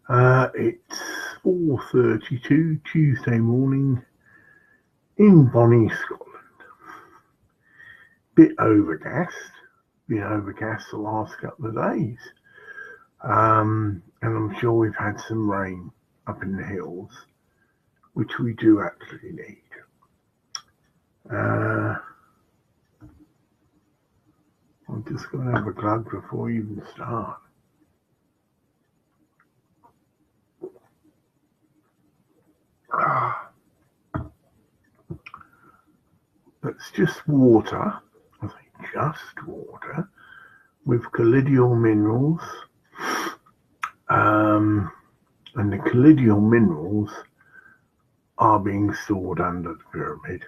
It's 4:32 Tuesday morning in Bonnie, Scotland. Been overcast the last couple of days. And I'm sure we've had some rain up in the hills, which we do actually need. I'm just going to have a glug before we even start. That's just water, I say just water, with colloidal minerals. And the colloidal minerals are being stored under the pyramid.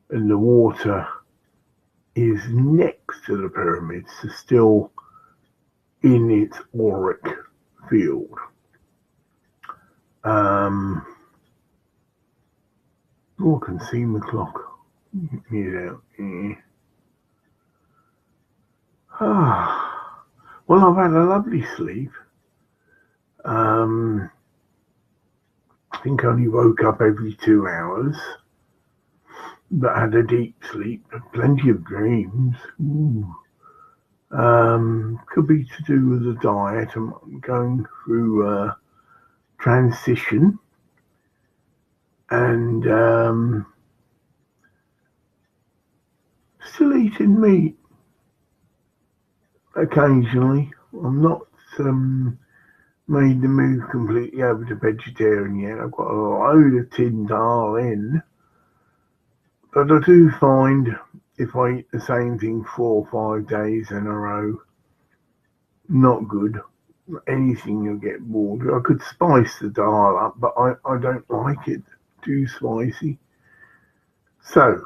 And the water is next to the pyramid, so still in its auric field. I can see my clock. Well, I've had a lovely sleep. I think I only woke up every 2 hours, but had a deep sleep, plenty of dreams. Could be to do with the diet. I'm going through a transition, and still eating meat occasionally. I'm not made the move completely over to vegetarian yet. I've got a load of tin dal in, but I do find if I eat the same thing 4 or 5 days in a row, not good. Anything you'll get bored. I could spice the dal up, but I don't like it too spicy. So,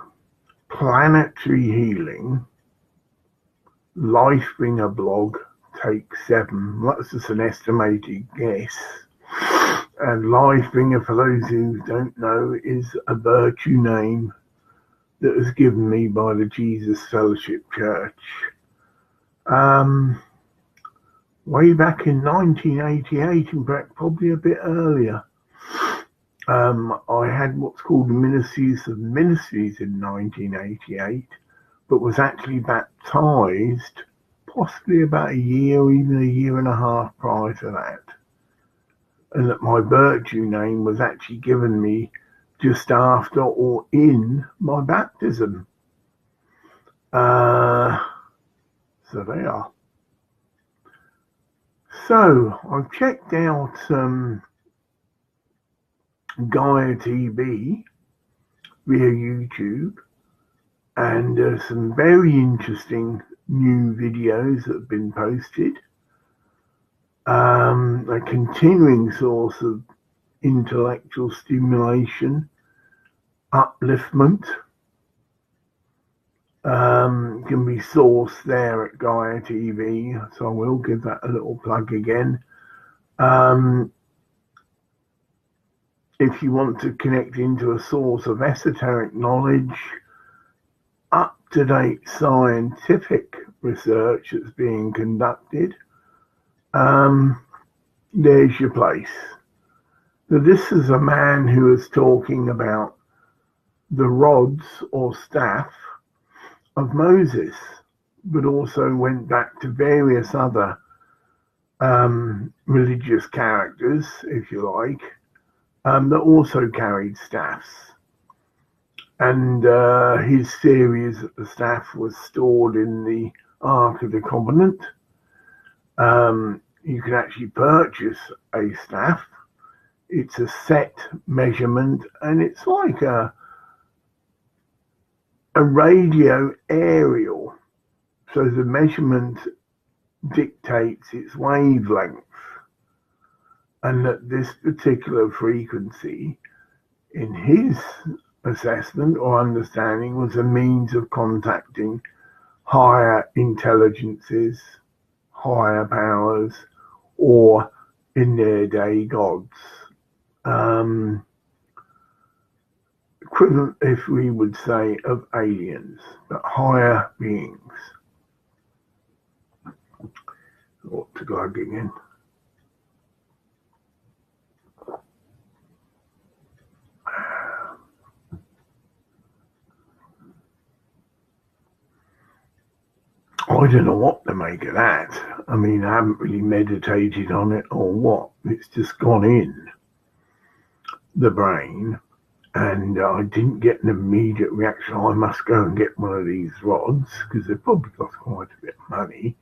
planetary healing, Lifebringer blog, take 7. That's just an estimated guess. And Lifebringer, for those who don't know, is a virtue name that was given me by the Jesus Fellowship Church. Way back in 1988, in fact, probably a bit earlier. I had what's called the Ministries of Ministries in 1988, but was actually baptized possibly about a year or even a year and a half prior to that. And that my virtue name was actually given me just after or in my baptism. So they are. So I've checked out Gaia TV via YouTube, and some very interesting new videos that have been posted. A continuing source of intellectual stimulation, upliftment, can be sourced there at Gaia TV, so I will give that a little plug again. If you want to connect into a source of esoteric knowledge, up-to-date scientific research that's being conducted, there's your place. Now, this is a man who is talking about the rods or staff of Moses, but also went back to various other religious characters, if you like, that also carried staffs. And his theory is that the staff was stored in the Ark of the Covenant. You can actually purchase a staff. It's a set measurement, and it's like a radio aerial. So the measurement dictates its wavelength, and that this particular frequency, in his assessment or understanding, was a means of contacting higher intelligences, higher powers, or in their day, gods. Equivalent, if we would say, of aliens, but higher beings. What to go again? don't know what to make of that. I mean, I haven't really meditated on it or what. It's just gone in the brain, and I didn't get an immediate reaction. I must go and get one of these rods because they've probably cost quite a bit of money.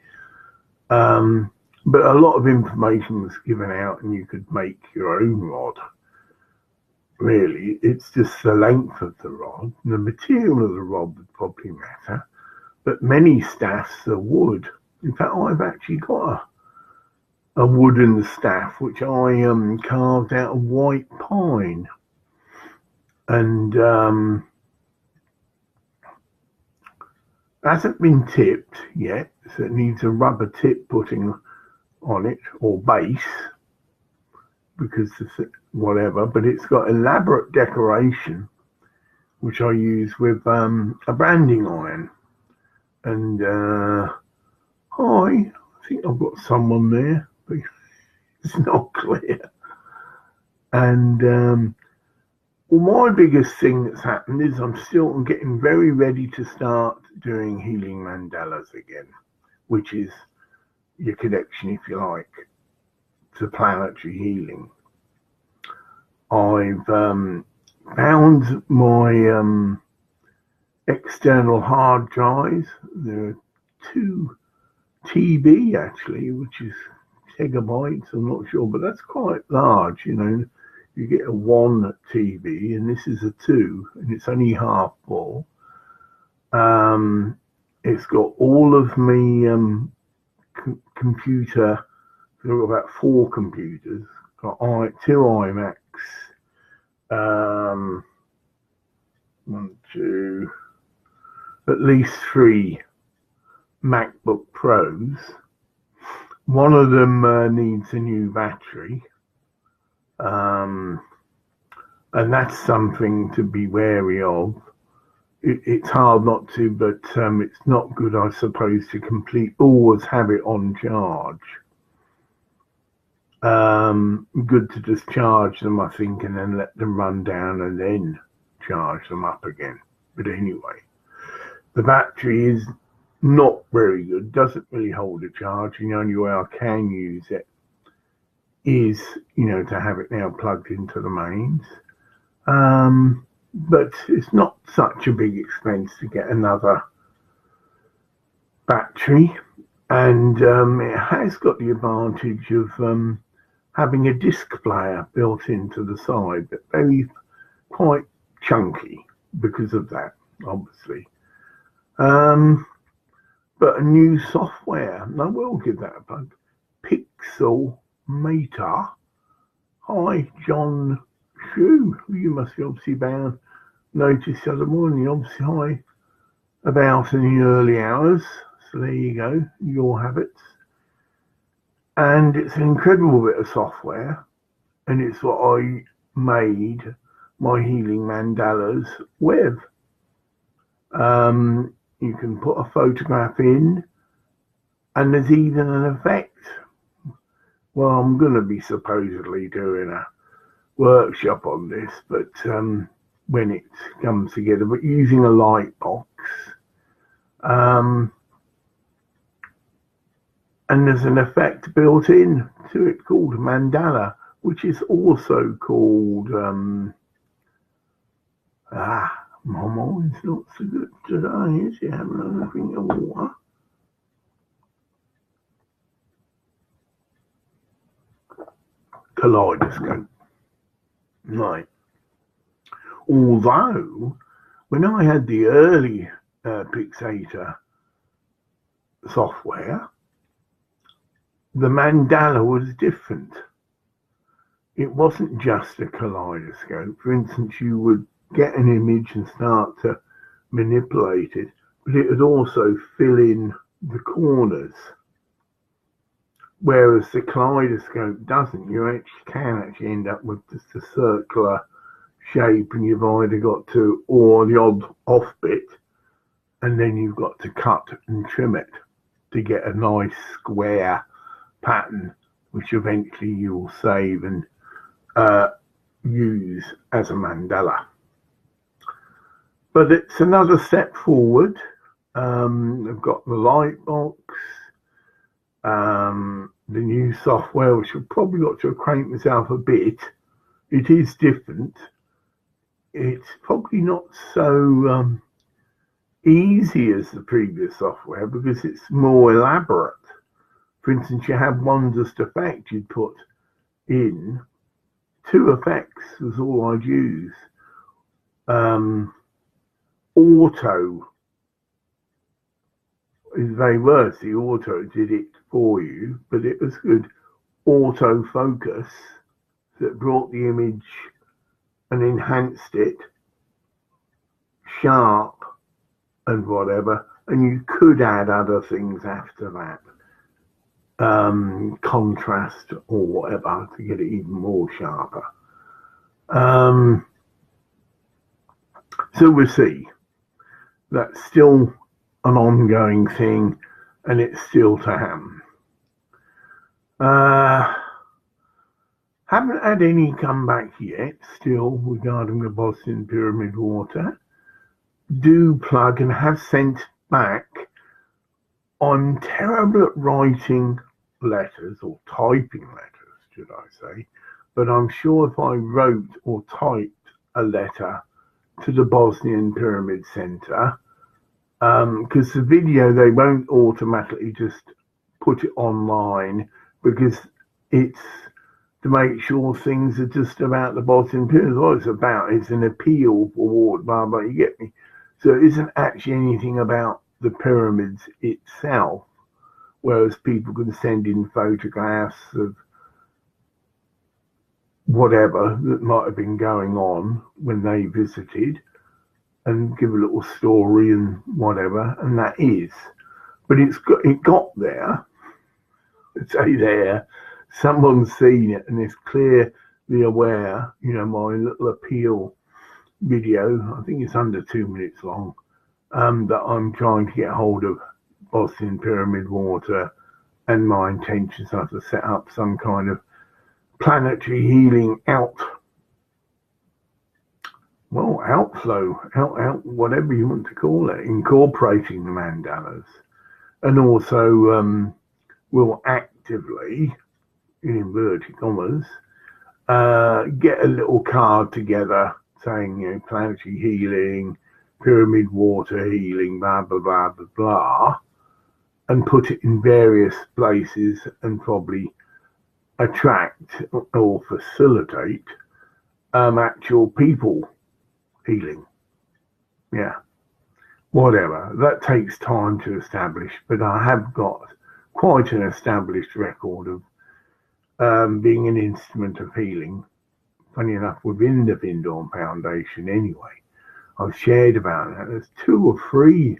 But a lot of information was given out, and you could make your own rod. Really, it's just the length of the rod. The material of the rod would probably matter, but many staffs are wood. In fact, I've actually got a wooden staff which I carved out of white pine, and hasn't been tipped yet, so it needs a rubber tip putting on it, or base, because it's whatever, but it's got elaborate decoration which I use with a branding iron. And I think I've got someone there, but it's not clear. And well, my biggest thing that's happened is I'm still getting very ready to start doing healing mandalas again, which is your connection, if you like, to planetary healing. I've found my external hard drives. There are 2 TB actually, which is gigabytes, I'm not sure, but that's quite large, you know. You get a 1 TB, and this is a 2, and it's only half full. It's got all of me computer. I've got about 4 computers. Got 2 iMacs, 1, 2, at least 3 MacBook Pros. One of them needs a new battery, and that's something to be wary of. It's hard not to, but it's not good, I suppose, to always have it on charge. Good to just charge them, I think, and then let them run down and then charge them up again. But anyway, the battery is not very good, doesn't really hold a charge, and the only way I can use it is, you know, to have it now plugged into the mains. But it's not such a big expense to get another battery, and it has got the advantage of having a disc player built into the side, but quite chunky because of that, obviously. But a new software, and I will give that a plug, Pixelmator. Hi, John Shu, you must be obviously bound. Noticed the other morning, obviously hi about in the early hours. So there you go, your habits. And it's an incredible bit of software, and it's what I made my healing mandalas with. You can put a photograph in, and there's even an effect. Well, I'm going to be supposedly doing a workshop on this, but when it comes together, but using a light box. And there's an effect built in to it called mandala, which is also called my mind's not so good today, is it? Having another drink of water. Kaleidoscope. Right. Although, when I had the early Pixelmator software, the mandala was different. It wasn't just a kaleidoscope. For instance, you would get an image and start to manipulate it, but it would also fill in the corners. Whereas the kaleidoscope doesn't. You can actually end up with just a circular shape, and you've either got to, or the odd off bit, and then you've got to cut and trim it to get a nice square pattern, which eventually you will save and use as a mandala. But it's another step forward. I've got the light box, the new software, which I've probably got to acquaint myself a bit. It is different. It's probably not so easy as the previous software because it's more elaborate. For instance, you have one just effect you'd put in. 2 effects was all I'd use. Auto is very worse. The auto did it for you, but it was good. Auto focus that brought the image and enhanced it, sharp and whatever, and you could add other things after that, contrast or whatever to get it even more sharper. So we'll see. That's still an ongoing thing, and it's still to happen. Haven't had any comeback yet still regarding the Boston Pyramid Water. Do plug and have sent back. I'm terrible at writing letters or typing letters, should I say, but I'm sure if I wrote or typed a letter to the Bosnian Pyramid Center, because the video, they won't automatically just put it online because it's to make sure things are just about the Bosnian Pyramid. What it's about is an appeal for water, blah, blah, you get me? So it isn't actually anything about the pyramids itself, whereas people can send in photographs of whatever that might have been going on when they visited and give a little story and whatever, and that is. But it got there, say there, someone's seen it and is clearly aware, my little appeal video, I think it's under 2 minutes long, that I'm trying to get hold of Boston Pyramid Water, and my intentions are to set up some kind of planetary healing outflow, whatever you want to call it, incorporating the mandalas, and also will actively, in inverted commas, get a little card together saying, planetary healing, pyramid water healing, blah, blah, blah, blah, blah, and put it in various places and probably attract or facilitate actual people healing. Yeah, whatever. That takes time to establish, but I have got quite an established record of being an instrument of healing. Funny enough, within the Findorn Foundation anyway. I've shared about that. There's 2 or 3,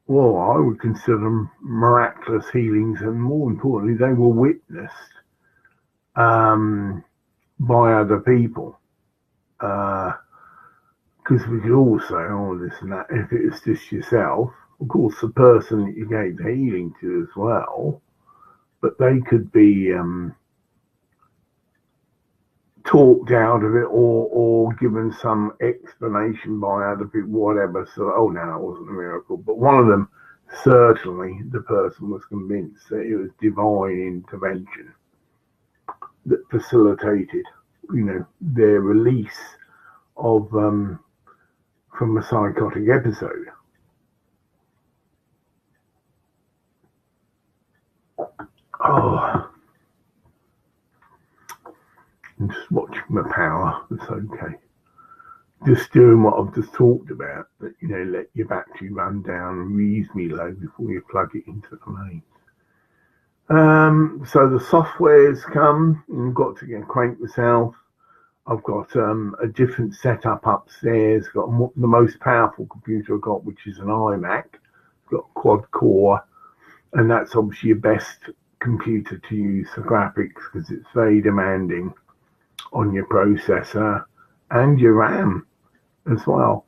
well, I would consider them miraculous healings, and more importantly, they were witnessed by other people. Because we could all say, oh, this and that, if it was just yourself. Of course, the person that you gave the healing to as well, but they could be talked out of it or given some explanation by other people, whatever. So, oh, no, it wasn't a miracle. But one of them, certainly, the person was convinced that it was divine intervention that facilitated, their release of from a psychotic episode. Oh, I'm just watching my power. It's okay. Just doing what I've just talked about. That, let your battery run down reasonably low before you plug it into the mains. So the software's come, and I've got to get acquainted myself. I've got a different setup upstairs. Got the most powerful computer I've got, which is an iMac. Got quad core, and that's obviously your best computer to use for graphics because it's very demanding on your processor and your RAM as well.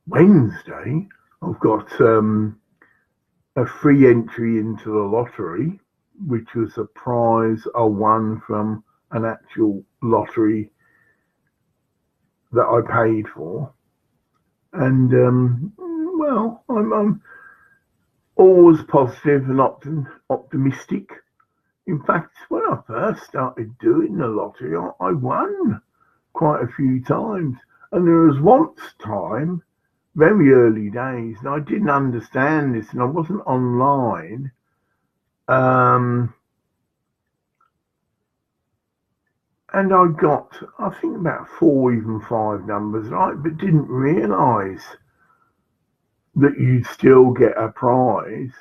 Wednesday, I've got a free entry into the lottery, which was a prize I won from an actual lottery that I paid for. And well, I'm always positive and optimistic. In fact, when I first started doing the lottery, I won quite a few times. And there was once time, very early days, and I didn't understand this, and I wasn't online. And I got, I think, about 4, even 5 numbers right, but didn't realise that you'd still get a prize,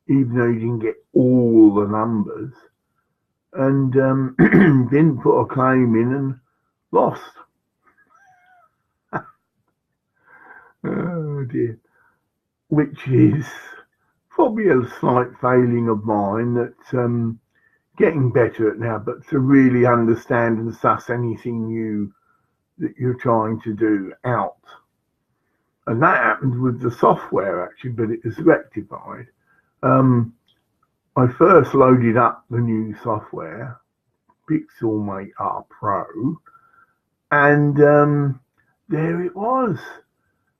even though you didn't get all the numbers. And didn't put a claim in and lost. Oh dear. Which is probably a slight failing of mine that getting better at now, but to really understand and suss anything new that you're trying to do out. And that happened with the software actually, but it was rectified. I first loaded up the new software, Pixelmator Pro, and there it was,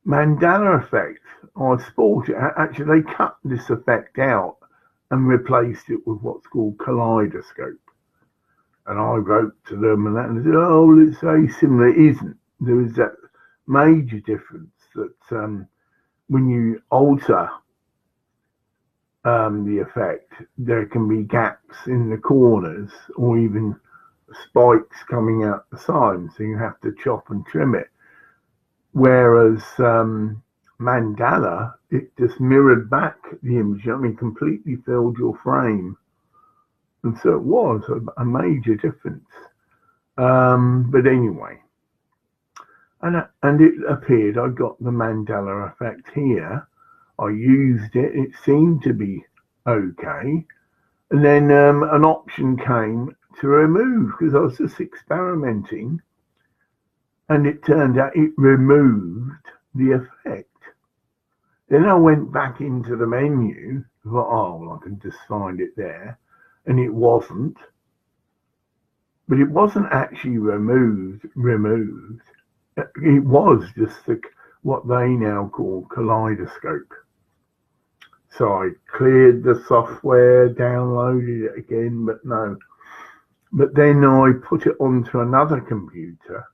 Mandala effect. I sport it. Actually, they cut this effect out and replaced it with what's called kaleidoscope. And I wrote to them and that, and they said, oh, it's very similar. It isn't. There is that major difference that when you alter the effect, there can be gaps in the corners or even spikes coming out the side, so you have to chop and trim it. Whereas Mandala, it just mirrored back the image, I mean, completely filled your frame. And so it was a major difference. But anyway, and it appeared I got the Mandala effect here. I used it, it seemed to be okay. And then an option came to remove, because I was just experimenting, and it turned out it removed the effect. Then I went back into the menu, thought, oh, well, I can just find it there, and it wasn't. But it wasn't actually removed. It was just what they now call kaleidoscope. So I cleared the software, downloaded it again, but no. But then I put it onto another computer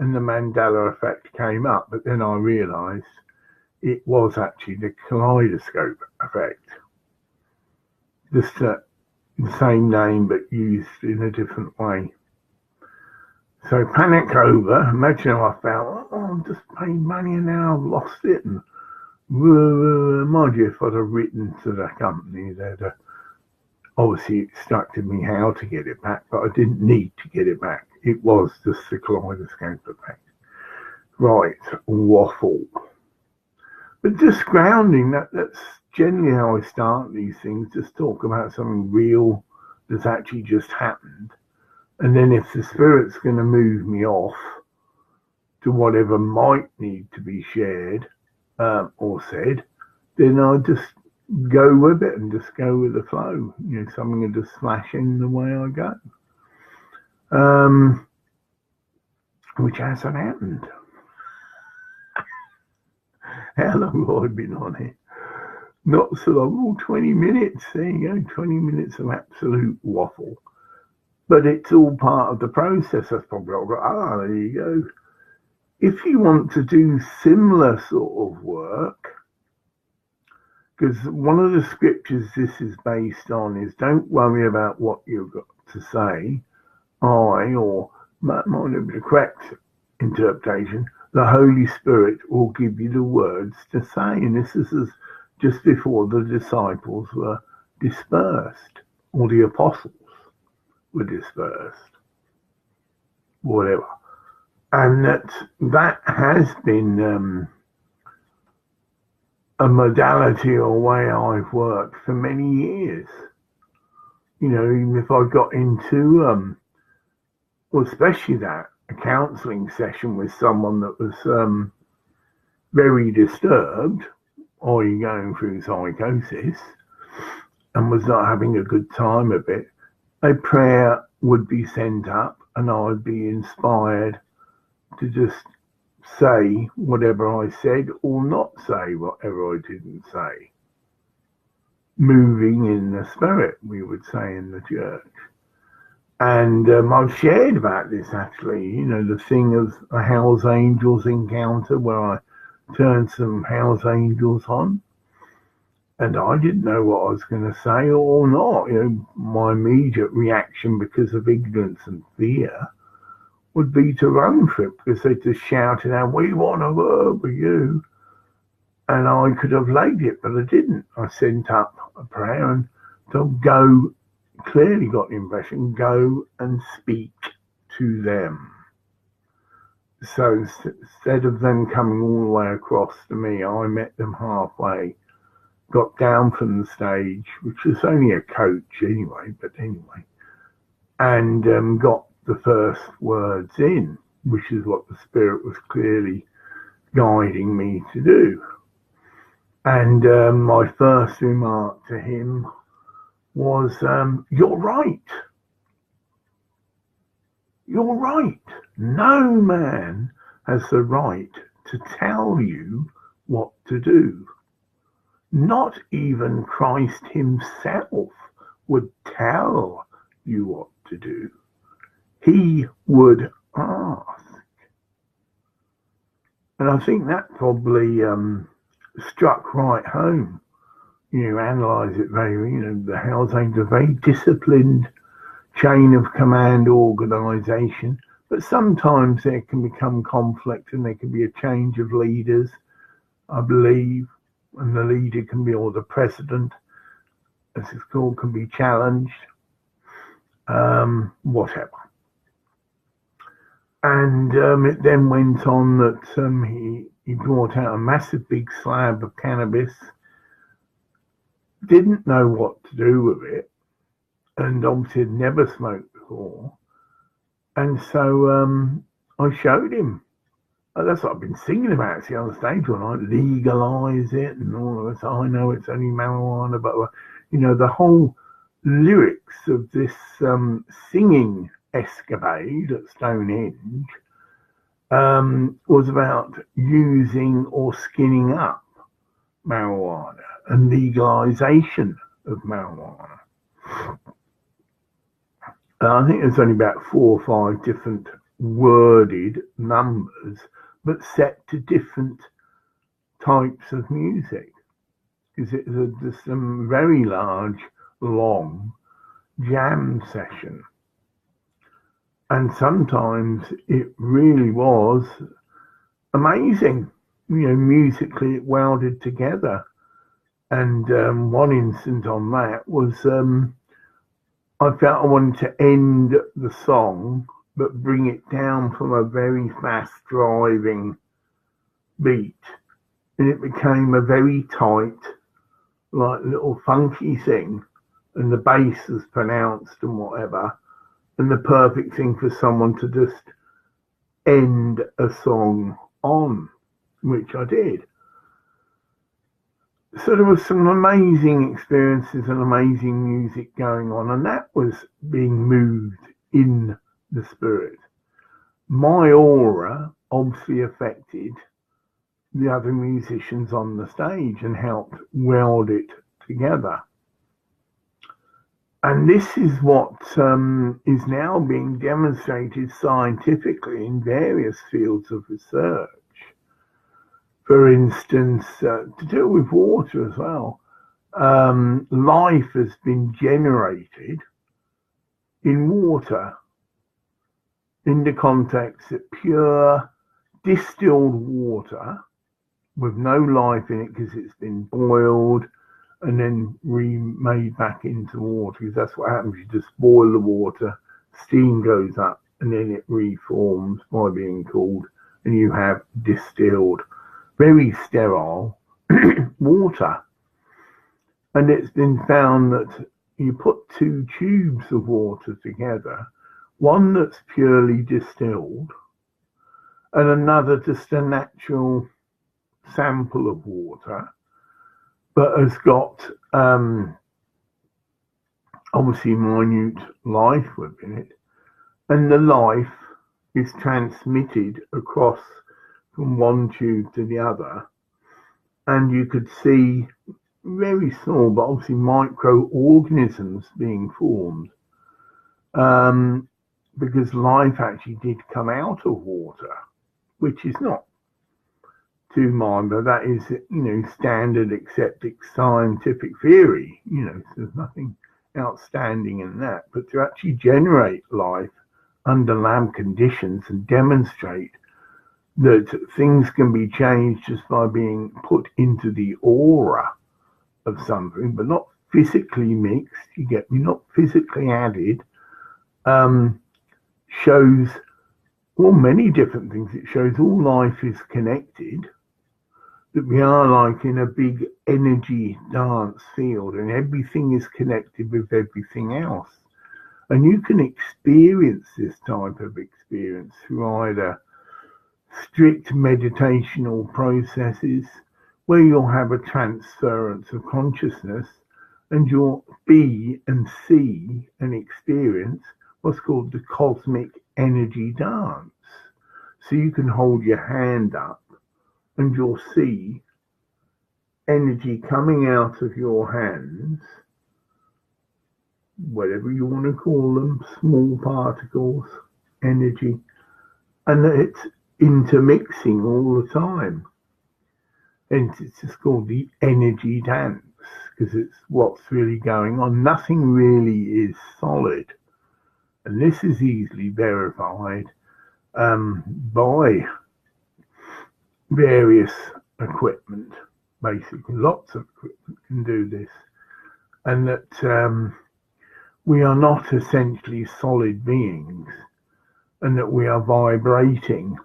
and the Mandala effect came up. But then I realised it was actually the kaleidoscope effect. Just the same name, but used in a different way. So panic over. Imagine how I felt. Oh, I've just paid money and now I've lost it. And mind you, if I'd have written to the company, they'd obviously instructed me how to get it back, but I didn't need to get it back. It was just the kaleidoscope effect. Right, waffle. But just grounding, that's generally how I start these things. Just talk about something real that's actually just happened. And then if the spirit's going to move me off to whatever might need to be shared or said, then I just go with it and just go with the flow. You know, something will just flash in the way I go. Which hasn't happened. How long have I been on here? Not so long, all 20 minutes. There you go, 20 minutes of absolute waffle. But it's all part of the process. That's probably what I've got. There you go. If you want to do similar sort of work, because one of the scriptures this is based on is don't worry about what you've got to say. Or might not be the correct interpretation, the Holy Spirit will give you the words to say. And this is just before the disciples were dispersed, or the apostles were dispersed, whatever. And that has been a modality or way I've worked for many years. You know, even if I got into, well, especially that, a counselling session with someone that was very disturbed, or going through psychosis, and was not having a good time of it, a prayer would be sent up, and I'd be inspired to just say whatever I said or not say whatever I didn't say. Moving in the spirit, we would say in the church. And I've shared about this actually, the thing of a Hell's Angels encounter where I turned some Hell's Angels on. And I didn't know what I was going to say or not. My immediate reaction because of ignorance and fear would be to run for it because they just shouted out, "We want to work with you." And I could have laid it, but I didn't. I sent up a prayer and told go, clearly got the impression, go and speak to them. So instead of them coming all the way across to me, I met them halfway, got down from the stage, which was only a coach anyway, and got the first words in, which is what the Spirit was clearly guiding me to do. And my first remark to him was, "You're right. You're right. No man has the right to tell you what to do. Not even Christ himself would tell you what to do. He would ask." And I think that probably struck right home. Analyze it very, the Hell's Angels, a very disciplined chain of command organization, but sometimes there can become conflict and there can be a change of leaders, I believe, and the leader can be, or the president, as it's called, can be challenged, whatever. And it then went on that he brought out a massive big slab of cannabis, didn't know what to do with it, and obviously had never smoked before. And so I showed him. That's what I've been singing about, see, on the stage one night, legalize it and all of this. I know it's only marijuana, but, the whole lyrics of this singing escapade at Stonehenge was about using or skinning up marijuana and legalization of marijuana. I think there's only about 4 or 5 different worded numbers, but set to different types of music. Because there's some very large, long jam session. And sometimes it really was amazing. Musically it welded together. And one instance on that was I felt I wanted to end the song, but bring it down from a very fast driving beat. And it became a very tight, like little funky thing. And the bass was pronounced and whatever. And the perfect thing for someone to just end a song on, which I did. So there was some amazing experiences and amazing music going on, and that was being moved in the spirit. My aura obviously affected the other musicians on the stage and helped weld it together. And this is what is now being demonstrated scientifically in various fields of research. For instance, to do with water as well, life has been generated in water in the context that pure distilled water with no life in it because it's been boiled and then remade back into water, because that's what happens. You just boil the water, steam goes up, and then it reforms by being cooled, and you have distilled, very sterile water. And it's been found that you put 2 tubes of water together, one that's purely distilled, and another just a natural sample of water, but has got obviously minute life within it, and the life is transmitted across from one tube to the other, and you could see very small but obviously microorganisms being formed, because life actually did come out of water, which is not to mind, but that is, standard accepted scientific theory. There's nothing outstanding in that. But to actually generate life under lab conditions and demonstrate that things can be changed just by being put into the aura of something, but not physically mixed, you get me, not physically added, shows, well, many different things. It shows all life is connected, that we are like in a big energy dance field and everything is connected with everything else. And you can experience this type of experience through either strict meditational processes where you'll have a transference of consciousness and you'll be and see and experience what's called the cosmic energy dance. So you can hold your hand up and you'll see energy coming out of your hands, whatever you want to call them, small particles, energy, and it's intermixing all the time. And it's just called the energy dance because it's what's really going on. Nothing really is solid. And this is easily verified by various equipment, basically. Lots of equipment can do this. And that we are not essentially solid beings, and that we are vibrating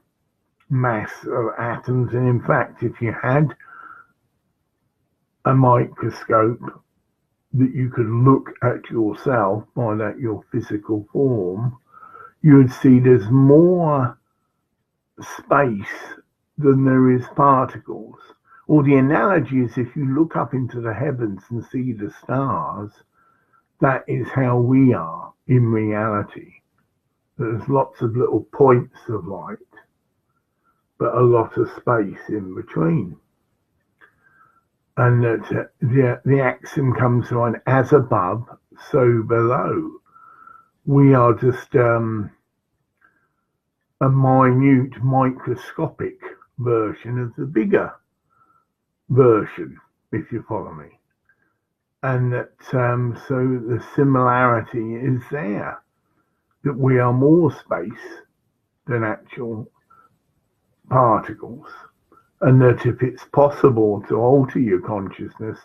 mass of atoms. And in fact, if you had a microscope that you could look at yourself, find out your physical form, you would see there's more space than there is particles. Or the analogy is, if you look up into the heavens and see the stars, that is how we are in reality. There's lots of little points of light, but a lot of space in between. And that the axiom comes on, as above, so below. We are just a minute microscopic version of the bigger version, if you follow me. And that so the similarity is there, that we are more space than actual particles, and that if it's possible to alter your consciousness,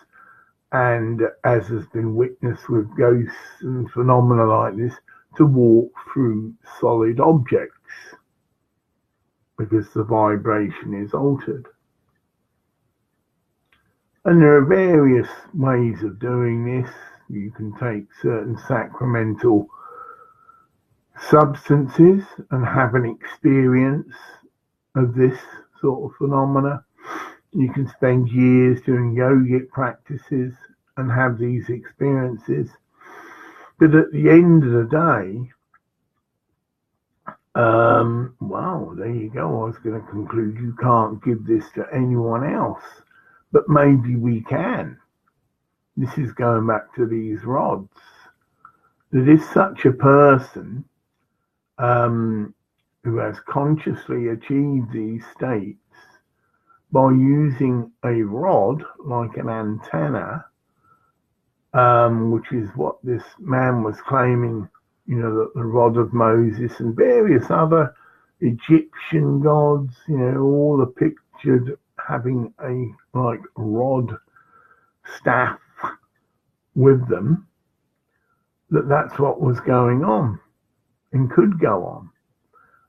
and as has been witnessed with ghosts and phenomena like this, to walk through solid objects because the vibration is altered. And there are various ways of doing this. You can take certain sacramental substances and have an experience of this sort of phenomena. You can spend years doing yogic practices and have these experiences. But at the end of the day, well, there you go. I was going to conclude you can't give this to anyone else, but maybe we can. This is going back to these rods. That if such a person who has consciously achieved these states by using a rod like an antenna, which is what this man was claiming, that the rod of Moses and various other Egyptian gods, all are pictured having a like rod staff with them, that's what was going on and could go on.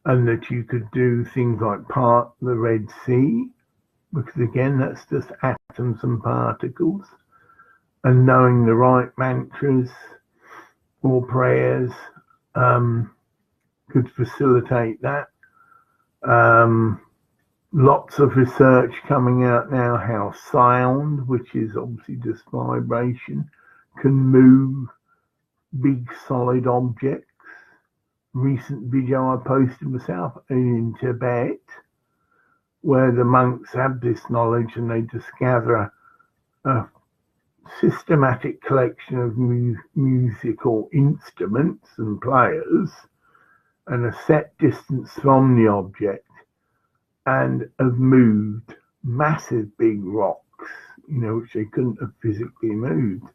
And that you could do things like part the Red Sea, because again, that's just atoms and particles, and knowing the right mantras or prayers could facilitate that. Lots of research coming out now how sound, which is obviously just vibration, can move big solid objects. Recent video I posted myself in Tibet, where the monks have this knowledge and they discover a systematic collection of musical instruments and players and a set distance from the object, and have moved massive big rocks, which they couldn't have physically moved.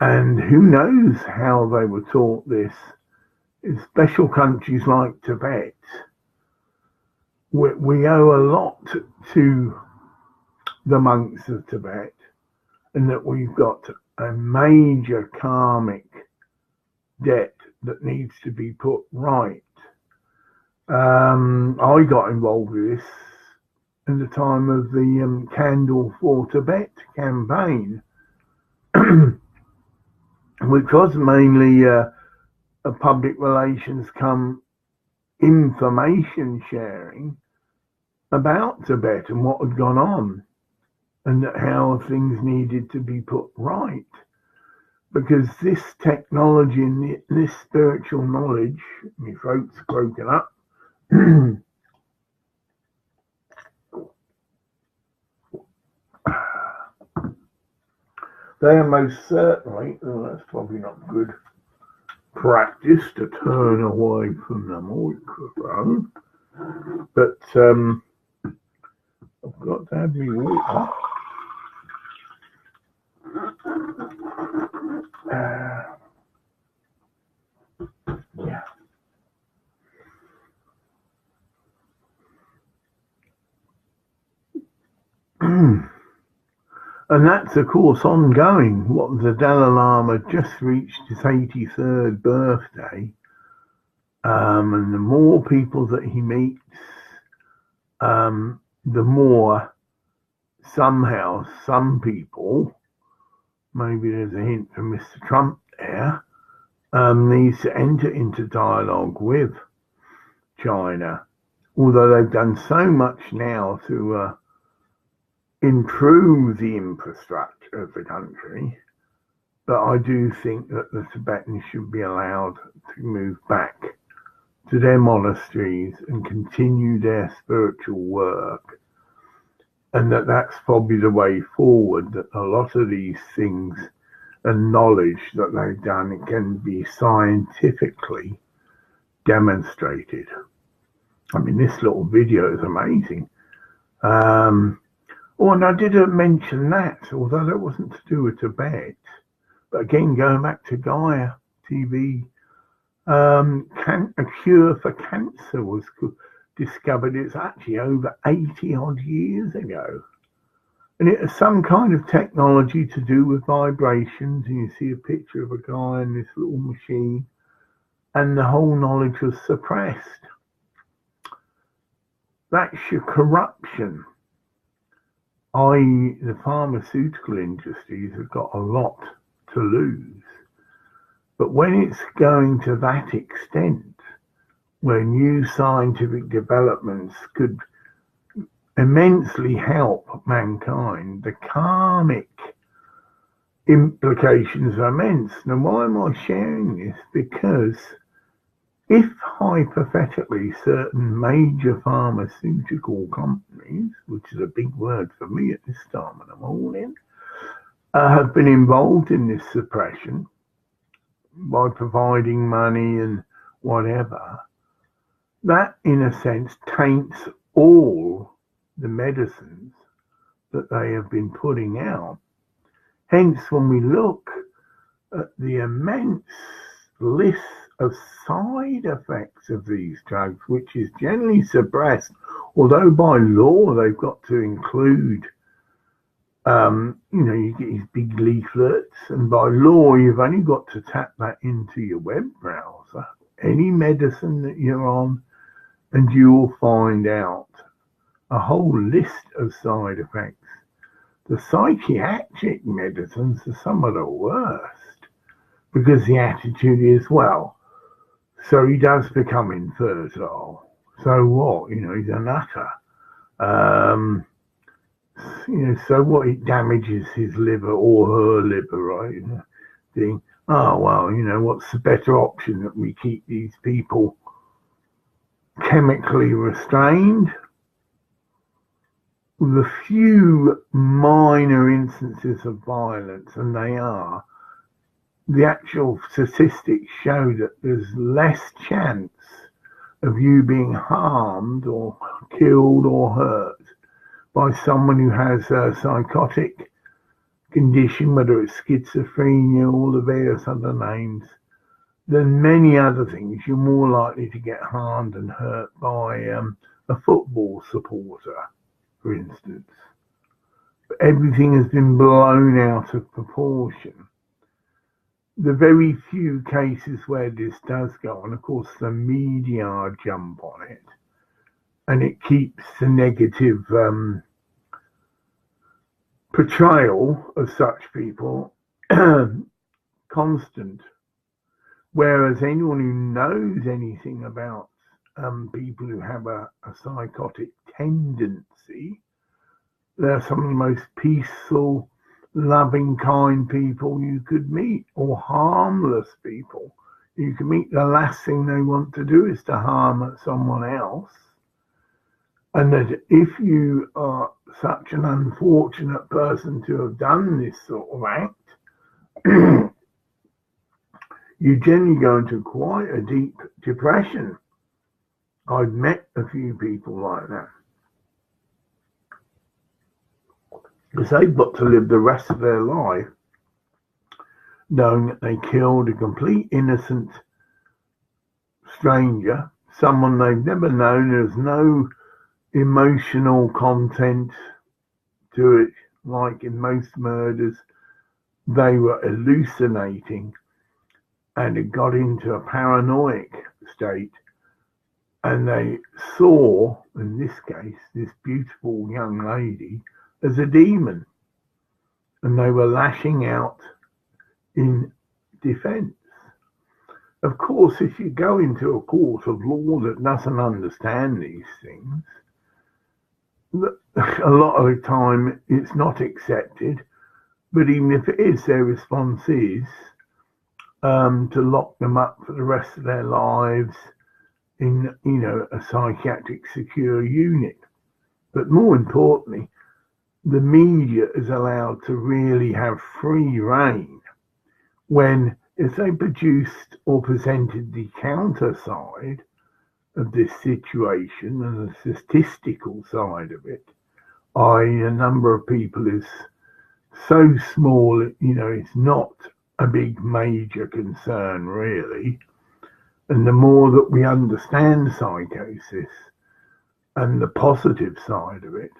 And who knows how they were taught this. In special countries like Tibet, we owe a lot to the monks of Tibet, and that we've got a major karmic debt that needs to be put right. I got involved with this at the time of the Candle for Tibet campaign, which was mainly a public relations come information sharing about Tibet and what had gone on, and how things needed to be put right. Because this technology and this spiritual knowledge, my throat's broken up, they are most certainly, that's probably not good practice to turn away from the microphone, but I've got to have me water. Yeah. And that's, of course, ongoing. What the Dalai Lama just reached his 83rd birthday, and the more people that he meets, the more somehow some people, maybe there's a hint from Mr. Trump there, needs to enter into dialogue with China, although they've done so much now to improve the infrastructure of the country. But I do think that the Tibetans should be allowed to move back to their monasteries and continue their spiritual work, and that's probably the way forward, that a lot of these things and knowledge that they've done, it can be scientifically demonstrated. I mean, this little video is amazing. And I didn't mention that, although that wasn't to do with Tibet. But again, going back to Gaia TV, a cure for cancer was discovered. It's actually over 80 odd years ago. And it is some kind of technology to do with vibrations. And you see a picture of a guy in this little machine, and the whole knowledge was suppressed. That's your corruption. I.e., the pharmaceutical industries have got a lot to lose. But when it's going to that extent, where new scientific developments could immensely help mankind, the karmic implications are immense. Now, why am I sharing this? Because if hypothetically certain major pharmaceutical companies, which is a big word for me at this time of the morning, have been involved in this suppression by providing money and whatever, that in a sense taints all the medicines that they have been putting out. Hence, when we look at the immense list of side effects of these drugs, which is generally suppressed, although by law they've got to include, you get these big leaflets, and by law you've only got to tap that into your web browser, any medicine that you're on, and you will find out a whole list of side effects. The psychiatric medicines are some of the worst, because the attitude is, well, so he does become infertile. So what? He's a nutter. So what? It damages his liver or her liver, right? oh, well, what's the better option, that we keep these people chemically restrained? The few minor instances of violence, and the actual statistics show that there's less chance of you being harmed or killed or hurt by someone who has a psychotic condition, whether it's schizophrenia or the various other names, than many other things. You're more likely to get harmed and hurt by a football supporter, for instance. But everything has been blown out of proportion. The very few cases where this does go on, of course, the media jump on it, and it keeps the negative portrayal of such people constant. Whereas anyone who knows anything about people who have a psychotic tendency, they're some of the most peaceful, loving, kind people you could meet, or harmless people you can meet. The last thing they want to do is to harm someone else. And that if you are such an unfortunate person to have done this sort of act, you generally go into quite a deep depression. I've met a few people like that, because they've got to live the rest of their life knowing that they killed a complete innocent stranger, someone they've never known. There's no emotional content to it, like in most murders. They were hallucinating and it got into a paranoid state, and they saw, in this case, this beautiful young lady as a demon, and they were lashing out in defense. Of course, if you go into a court of law that doesn't understand these things, a lot of the time it's not accepted, but even if it is, their response is to lock them up for the rest of their lives in, a psychiatric secure unit. But more importantly, the media is allowed to really have free rein when, if they produced or presented the counter side of this situation and the statistical side of it, i.e. the number of people is so small, it's not a big major concern really. And the more that we understand psychosis and the positive side of it,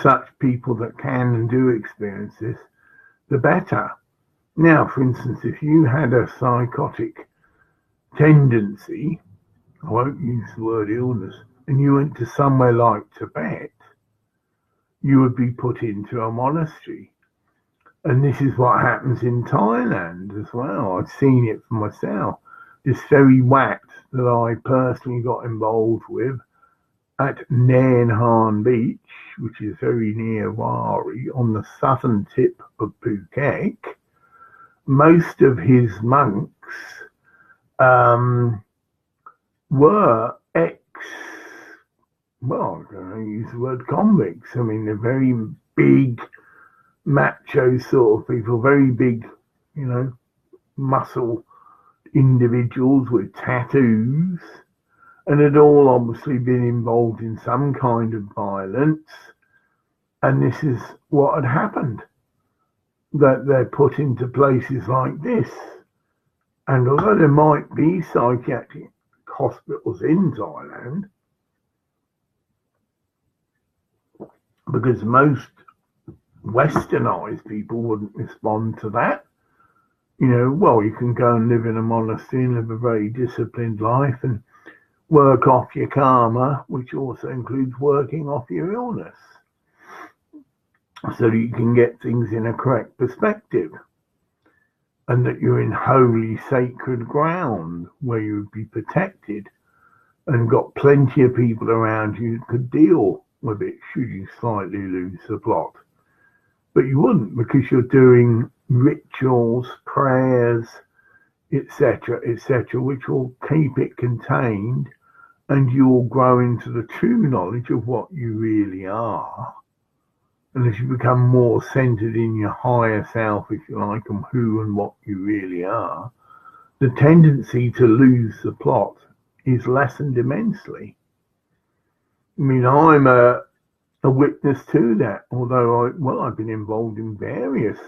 such people that can and do experience this, the better. Now, for instance, if you had a psychotic tendency, I won't use the word illness, and you went to somewhere like Tibet, you would be put into a monastery. And this is what happens in Thailand as well. I've seen it for myself. This very wat that I personally got involved with at Nain Han Beach, which is very near Wari, on the southern tip of Phuket, most of his monks were well, I'm going to use the word convicts. I mean, they're very big, macho sort of people, very big, muscle individuals with tattoos, and had all obviously been involved in some kind of violence. And this is what had happened, that they're put into places like this. And although there might be psychiatric hospitals in Thailand, because most westernized people wouldn't respond to that. Well, you can go and live in a monastery and live a very disciplined life and work off your karma, which also includes working off your illness, so that you can get things in a correct perspective, and that you're in holy, sacred ground where you would be protected and got plenty of people around you that could deal with it should you slightly lose the plot. But you wouldn't, because you're doing rituals, prayers, etc., etc., which will keep it contained, and you'll grow into the true knowledge of what you really are. And as you become more centered in your higher self, if you like, and who and what you really are, the tendency to lose the plot is lessened immensely. I mean, I'm a witness to that, although I've been involved in various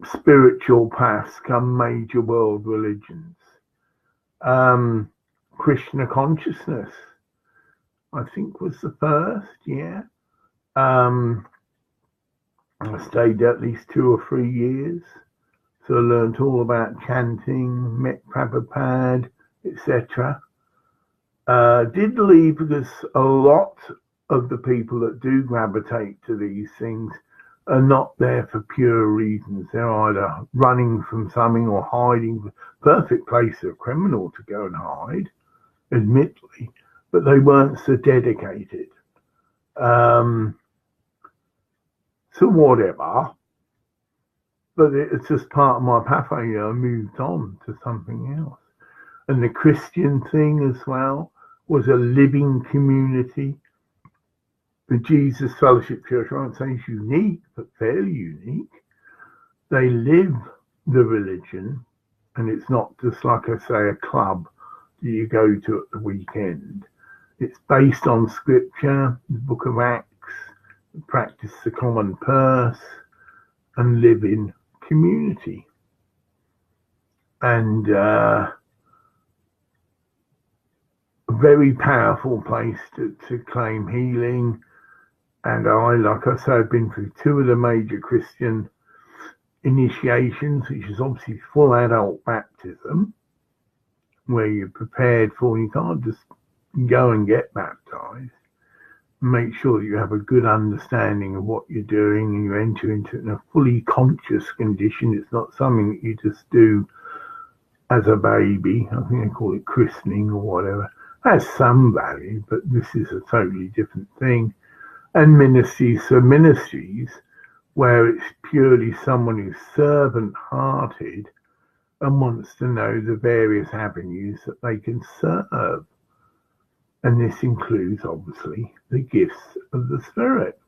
spiritual paths come major world religions. Krishna consciousness, I think, was the first, yeah. I stayed at least 2 or 3 years, so I learned all about chanting, met Prabhupada, etc. Did leave because a lot of the people that do gravitate to these things are not there for pure reasons. They're either running from something or hiding. Perfect place for a criminal to go and hide, admittedly, but they weren't so dedicated. So whatever, but it's just part of my pathway. I moved on to something else. And the Christian thing as well was a living community. The Jesus Fellowship Church, I won't say it's unique, but fairly unique. They live the religion, and it's not just like I say, a club that you go to at the weekend. It's based on scripture, the book of Acts, practice the common purse, and live in community. And a very powerful place to claim healing. And I, like I say, I've been through 2 of the major Christian initiations, which is obviously full adult baptism, where you're prepared for, you can't just go and get baptized. Make sure that you have a good understanding of what you're doing and you enter into it in a fully conscious condition. It's not something that you just do as a baby. I think they call it christening or whatever. Has some value, but this is a totally different thing. And ministries are ministries where it's purely someone who's servant-hearted and wants to know the various avenues that they can serve. And this includes, obviously, the gifts of the Spirit.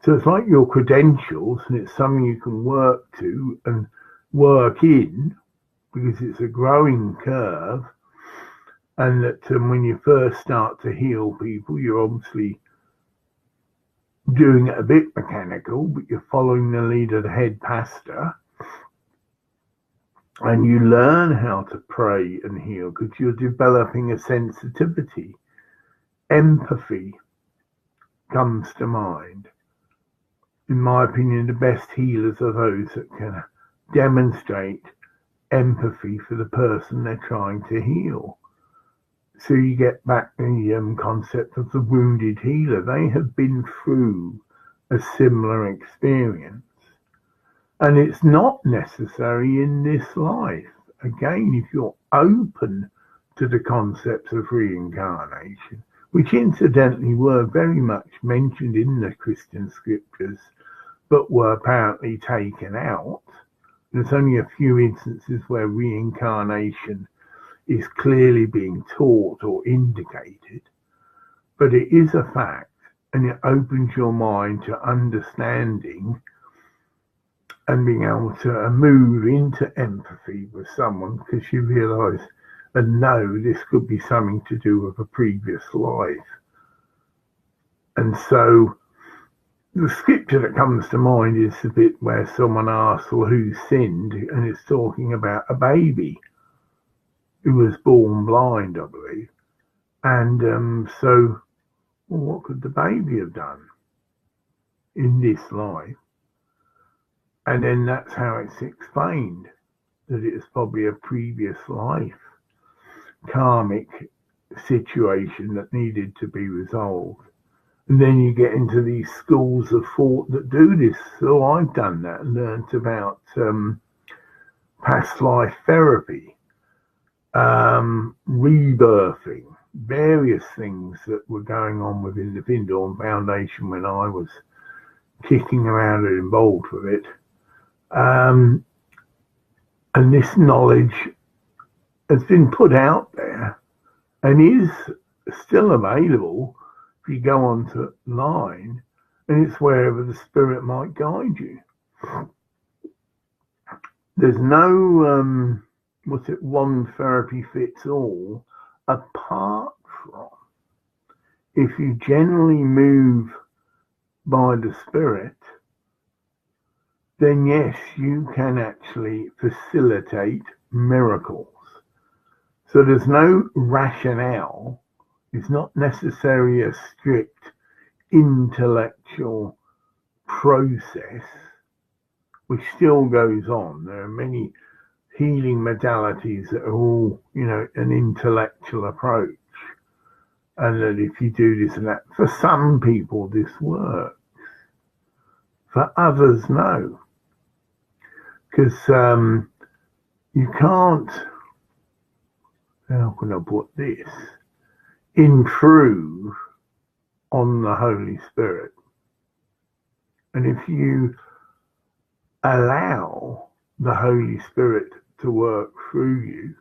So it's like your credentials, and it's something you can work to and work in, because it's a growing curve. And that when you first start to heal people, you're obviously doing it a bit mechanical, but you're following the lead of the head pastor. And you learn how to pray and heal because you're developing a sensitivity. Empathy comes to mind. In my opinion, the best healers are those that can demonstrate empathy for the person they're trying to heal. So you get back the concept of the wounded healer. They have been through a similar experience. And it's not necessary in this life. Again, if you're open to the concepts of reincarnation, which incidentally were very much mentioned in the Christian scriptures, but were apparently taken out. There's only a few instances where reincarnation is clearly being taught or indicated, but it is a fact, and it opens your mind to understanding and being able to move into empathy with someone, because you realise and know this could be something to do with a previous life. And so the scripture that comes to mind is the bit where someone asks, well, who sinned? And it's talking about a baby who was born blind, I believe. And so, well, what could the baby have done in this life? And then that's how it's explained, that it's probably a previous life karmic situation that needed to be resolved. And then you get into these schools of thought that do this. So I've done that and learnt about past life therapy, rebirthing, various things that were going on within the Vindorn Foundation when I was kicking around and involved with it. And this knowledge has been put out there and is still available if you go online, and it's wherever the spirit might guide you. There's no one therapy fits all, apart from if you generally move by the spirit, then yes, you can actually facilitate miracles. So there's no rationale. It's not necessarily a strict intellectual process, which still goes on. There are many healing modalities that are all, an intellectual approach. And that if you do this and that, for some people this works. For others, no. Because you can't, how can I put this, improve on the Holy Spirit. And if you allow the Holy Spirit to work through you,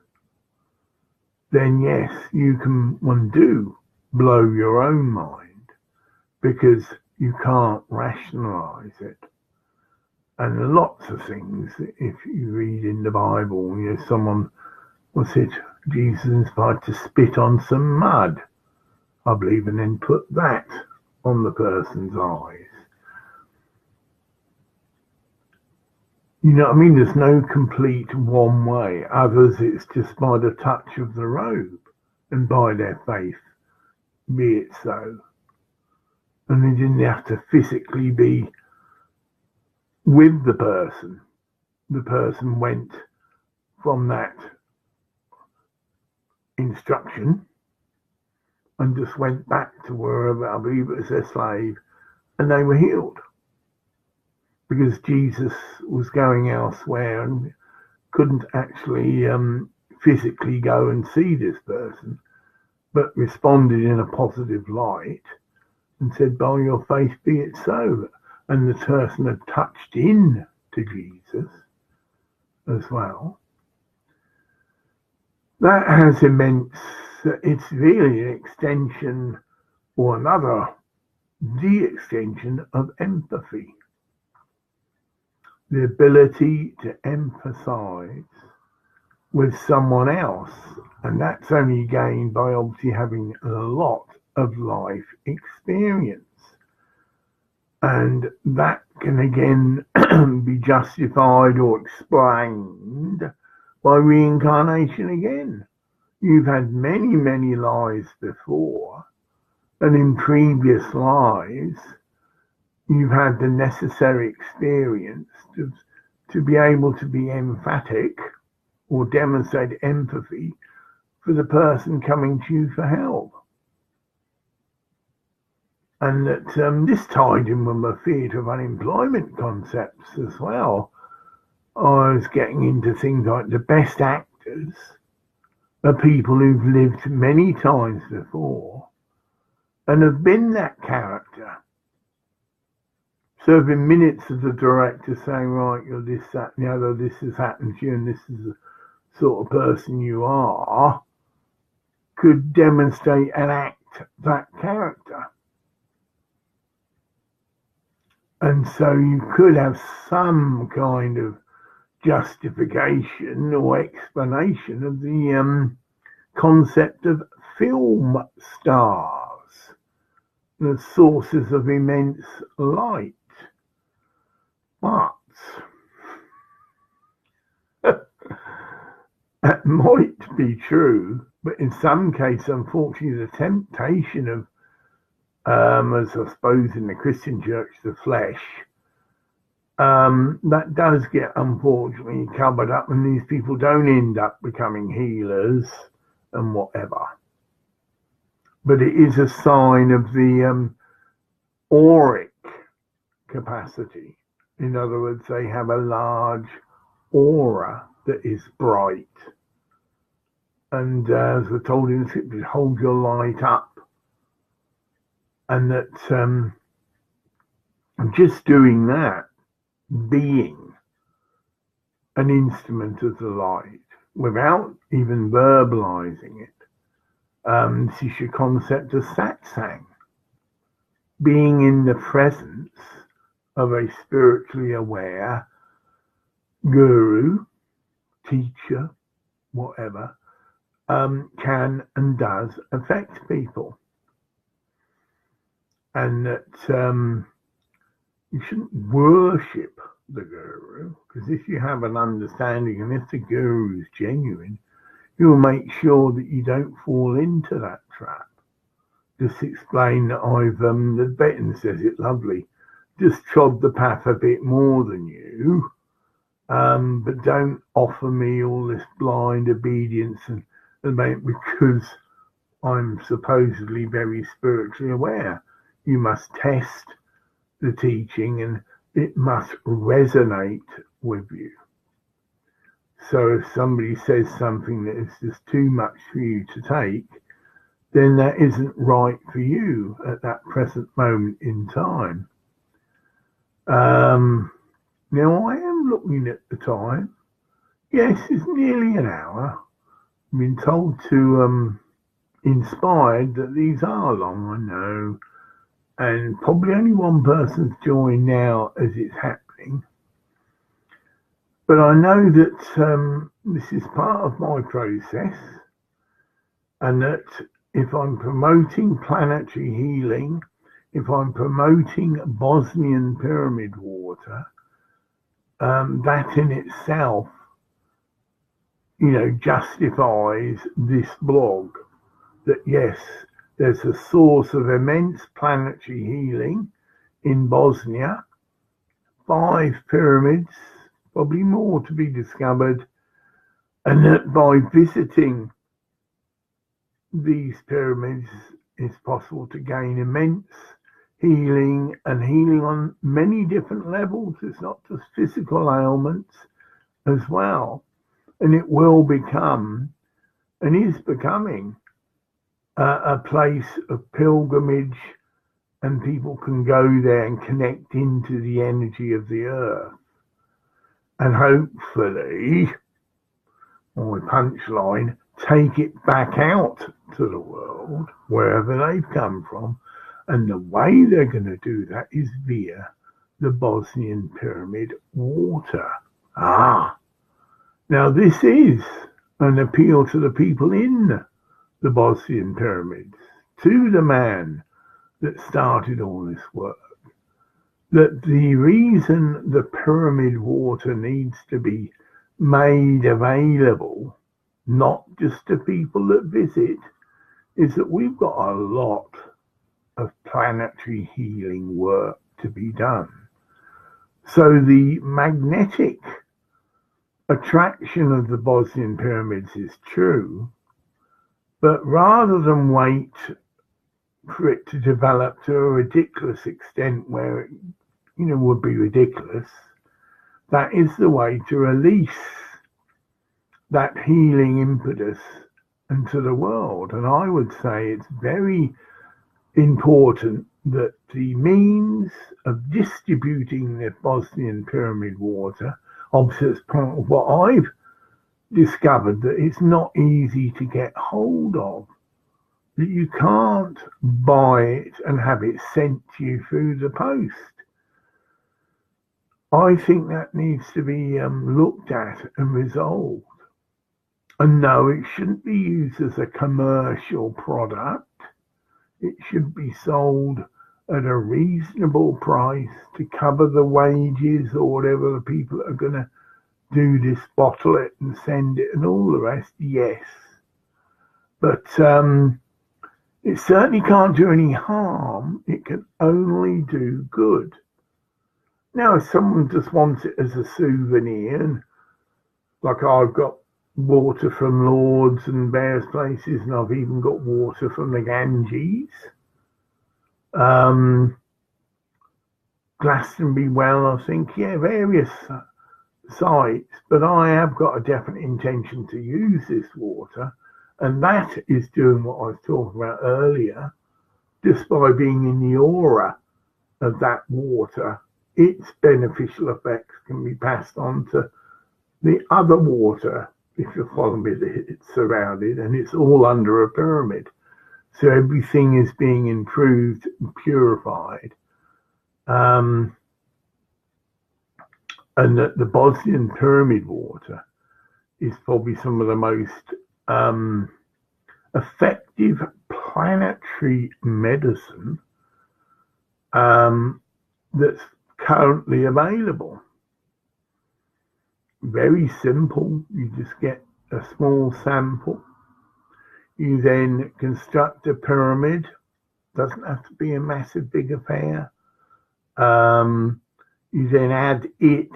then yes, you can and do blow your own mind, because you can't rationalize it. And lots of things, if you read in the Bible, someone, Jesus inspired to spit on some mud, I believe, and then put that on the person's eyes. You know what I mean? There's no complete one way. Others, it's just by the touch of the robe and by their faith, be it so. And they didn't have to physically be with the person. The person went from that instruction and just went back to wherever, I believe it was their slave, and they were healed. Because Jesus was going elsewhere and couldn't actually physically go and see this person, but responded in a positive light and said, by your faith be it so. And the person had touched in to Jesus as well. That has immense, it's really an extension or the extension of empathy. The ability to empathize with someone else. And that's only gained by obviously having a lot of life experience. And that can again be justified or explained by reincarnation again. You've had many, many lives before, and in previous lives, you've had the necessary experience to be able to be emphatic or demonstrate empathy for the person coming to you for help. And that this tied in with my theatre of unemployment concepts as well. I was getting into things like the best actors are people who've lived many times before and have been that character. So within minutes of the director saying, right, you're this, that, and the other, this has happened to you, and this is the sort of person you are, could demonstrate and act that character. And so you could have some kind of justification or explanation of the concept of film stars, the sources of immense light. But that might be true, but in some cases, unfortunately, the temptation of, as I suppose in the Christian church, the flesh, that does get unfortunately covered up, and these people don't end up becoming healers and whatever. But it is a sign of the auric capacity. In other words, they have a large aura that is bright. And as we're told in the scripture, hold your light up. And that just doing that, being an instrument of the light without even verbalizing it. This is your concept of satsang, being in the presence of a spiritually aware guru, teacher, whatever, can and does affect people. And that you shouldn't worship the guru, because if you have an understanding and if the guru is genuine, you'll make sure that you don't fall into that trap. Just explain that the Tibetan says it lovely, just trod the path a bit more than you, but don't offer me all this blind obedience and because I'm supposedly very spiritually aware. You must test the teaching and it must resonate with you. So if somebody says something that is just too much for you to take, then that isn't right for you at that present moment in time. Now I am looking at the time. Yes, it's nearly an hour. I've been told to inspired that these are long, I know. And probably only one person's joined now as it's happening. But I know that this is part of my process, and that if I'm promoting planetary healing, if I'm promoting Bosnian pyramid water, that in itself, justifies this blog. That yes, there's a source of immense planetary healing in Bosnia, 5 pyramids, probably more to be discovered, and that by visiting these pyramids it's possible to gain immense healing, and healing on many different levels. It's not just physical ailments as well. And it will become, and is becoming, a place of pilgrimage, and people can go there and connect into the energy of the earth. And hopefully, my punchline, take it back out to the world, wherever they've come from. And the way they're going to do that is via the Bosnian pyramid water. Now this is an appeal to the people in the Bosnian pyramids, to the man that started all this work, that the reason the pyramid water needs to be made available, not just to people that visit, is that we've got a lot of planetary healing work to be done. So the magnetic attraction of the Bosnian pyramids is true, but rather than wait for it to develop to a ridiculous extent where it, would be ridiculous, that is the way to release that healing impetus into the world. And I would say it's very important that the means of distributing the Bosnian pyramid water, obviously it's part of what I've discovered, that it's not easy to get hold of, that you can't buy it and have it sent to you through the post. I think that needs to be looked at and resolved. And no, it shouldn't be used as a commercial product. It should be sold at a reasonable price to cover the wages or whatever the people that are going to do this, bottle it and send it and all the rest, yes. But it certainly can't do any harm. It can only do good. Now, if someone just wants it as a souvenir, and like I've got water from Lords and various places, and I've even got water from the Ganges, Glastonbury Well, I think, various sites, but I have got a definite intention to use this water, and that is doing what I was talking about earlier, just by being in the aura of that water, its beneficial effects can be passed on to the other water, if you follow me, it's surrounded, and it's all under a pyramid. So everything is being improved and purified. And that the Bosnian pyramid water is probably some of the most effective planetary medicine that's currently available. Very simple. You just get a small sample. You then construct a pyramid. Doesn't have to be a massive big affair. You then add it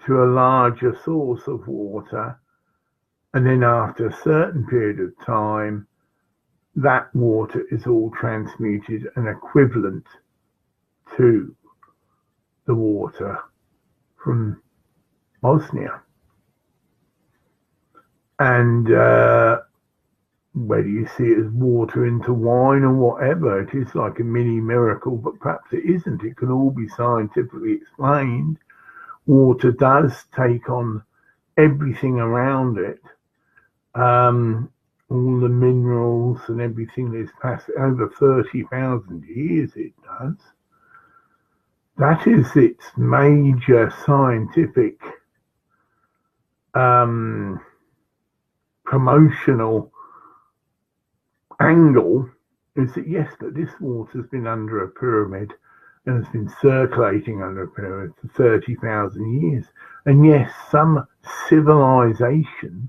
to a larger source of water, and then after a certain period of time, that water is all transmuted and equivalent to the water from Bosnia. And whether you see it as water into wine or whatever, it is like a mini miracle, but perhaps it isn't. It can all be scientifically explained. Water does take on everything around it, all the minerals and everything that's passed over 30,000 years it does. That is its major scientific promotional angle, is that yes, but this water's been under a pyramid and has been circulating under a pyramid for 30,000 years. And yes, some civilization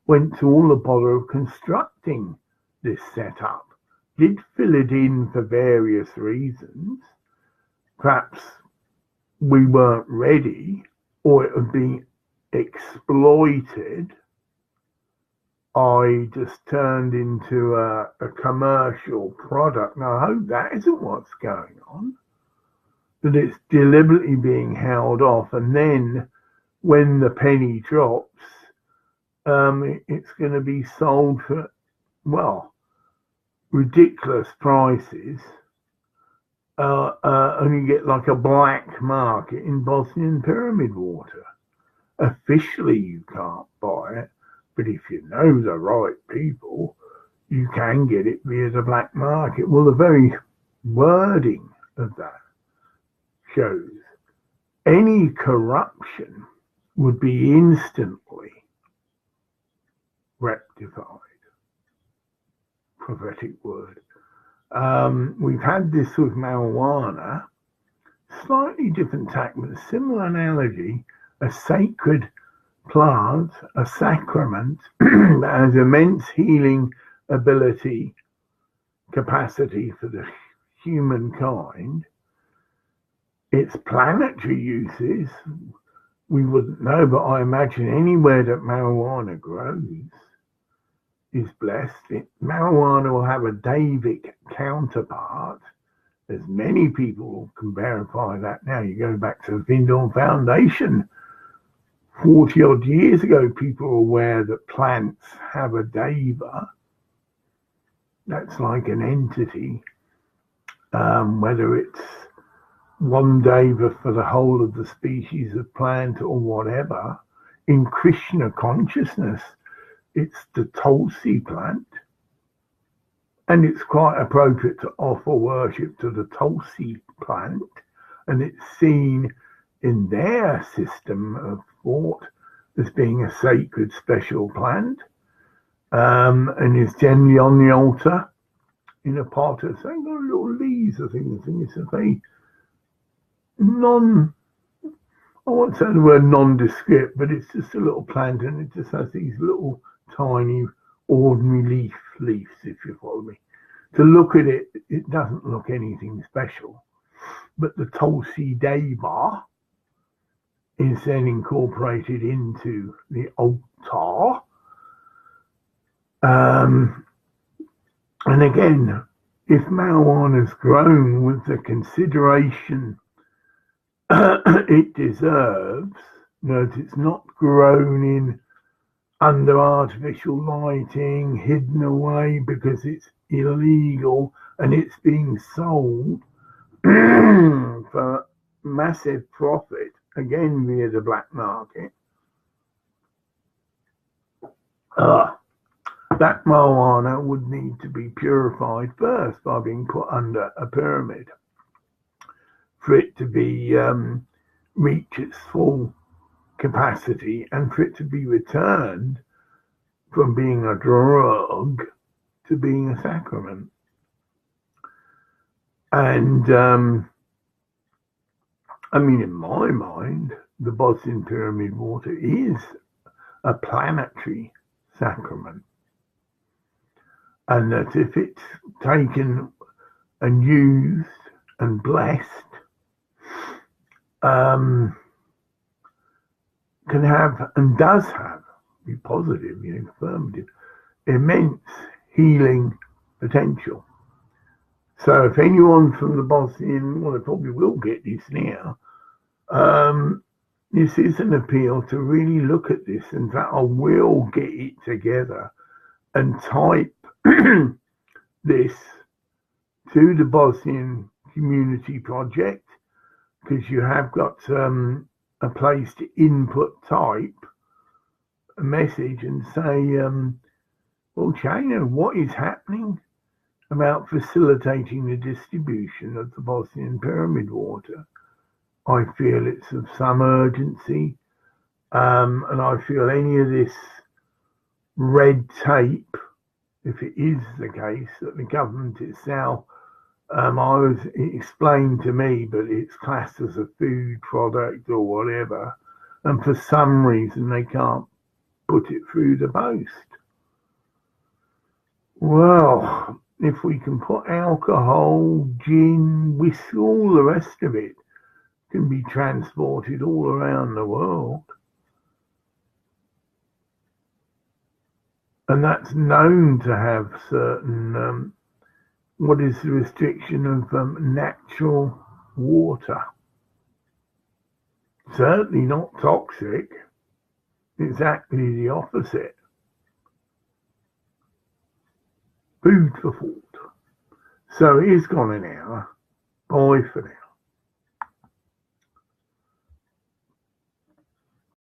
went to all the bother of constructing this setup, did fill it in for various reasons. Perhaps we weren't ready, or it had been exploited. I just turned into a commercial product. Now, I hope that isn't what's going on, that it's deliberately being held off, and then when the penny drops, it's going to be sold for, well, ridiculous prices, and you get like a black market in Bosnian pyramid water. Officially, you can't buy it, but if you know the right people, you can get it via the black market. Well, the very wording of that shows any corruption would be instantly rectified. Prophetic word. We've had this with marijuana, slightly different tack, but a similar analogy. A sacred plant, a sacrament that has immense healing ability, capacity for the humankind. Its planetary uses, we wouldn't know, but I imagine anywhere that marijuana grows is blessed. Marijuana will have a Davic counterpart, as many people can verify that now. You go back to the Vindor Foundation, 40 odd years ago, people were aware that plants have a Deva. That's like an entity, whether it's one Deva for the whole of the species of plant or whatever. In Krishna consciousness, it's the Tulsi plant, and it's quite appropriate to offer worship to the Tulsi plant, and it's seen in their system of thought as being a sacred special plant, and is generally on the altar in a pot of saying, got little leaves. I think it's a very I won't say the word nondescript, but it's just a little plant, and it just has these little tiny ordinary leaves, if you follow me. To look at it, it doesn't look anything special, but the Tulsi Deva is then incorporated into the altar. And again, if marijuana is grown with the consideration it deserves, note it's not grown in under artificial lighting, hidden away because it's illegal and it's being sold for massive profit, again via the black market. That marijuana would need to be purified first by being put under a pyramid for it to be reach its full capacity and for it to be returned from being a drug to being a sacrament. And I mean, in my mind, the Bosnian Pyramid Water is a planetary sacrament. And that if it's taken and used and blessed, can have and does have, be positive, affirmative, immense healing potential. So if anyone from the Bosnian, well, they probably will get this now, this is an appeal to really look at this, and that I will get it together and type this to the Bosnian Community Project, because you have got a place to type a message and say, well, China, what is happening about facilitating the distribution of the Bosnian Pyramid Water? I feel it's of some urgency, and I feel any of this red tape, if it is the case that the government itself, it explained to me, but it's classed as a food product or whatever, and for some reason they can't put it through the post. Well, if we can put alcohol, gin, whiskey, all the rest of it can be transported all around the world. And that's known to have certain, what is the restriction of natural water? Certainly not toxic. Exactly the opposite. Food for thought. So it is gone an hour. Bye for now.